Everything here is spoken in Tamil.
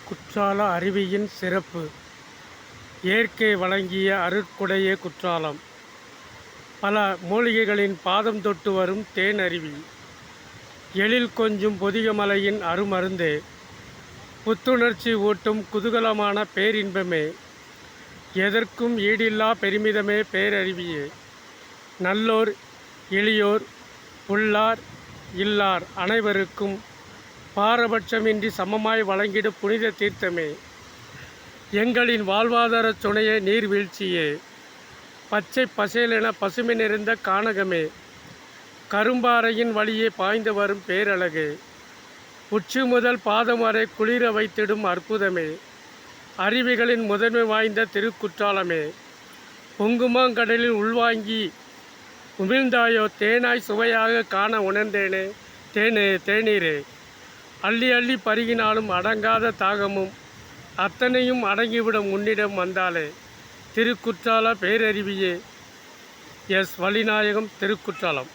குற்றால அருவியின் சிறப்பு. இயற்கை வழங்கிய அருட்கொடையே குற்றாலம். பல மூலிகைகளின் பாதம் தொட்டு வரும் தேன் அருவி. எழில் கொஞ்சும் பொதிகமலையின் அருமருந்தே. புத்துணர்ச்சி ஊட்டும் குதூகலமான பேரின்பமே. எதற்கும் ஈடில்லா பெருமிதமே பேரருவியே. நல்லோர் எளியோர் உள்ளார் இல்லார் அனைவருக்கும் பாரபட்சமின்றி சமமாய் வழங்கிடும் புனித தீர்த்தமே. எங்களின் வாழ்வாதார துணையே நீர்வீழ்ச்சியே. பச்சை பசேலென பசுமை நிறைந்த கானகமே. கரும்பாறையின் வழியே பாய்ந்து வரும் பேரழகே. உச்சி முதல் பாதம் வரை குளிர வைத்திடும் அற்புதமே. அருவிகளின் முதன்மை வாய்ந்த திருக்குற்றாலமே. பொங்குமாங்கடலில் உள்வாங்கி உமிழ்ந்தாயோ தேனாய் சுவையாக காண உணர்ந்தேனே தேநீரே. அள்ளி அள்ளி பருகினாலும் அடங்காத தாகமும் அத்தனையும் அடங்கிவிடும் உன்னிடம் வந்தாலே. திருக்குற்றால பேரருவியே. எஸ். வள்ளிநாயகம், திருக்குற்றாலம்.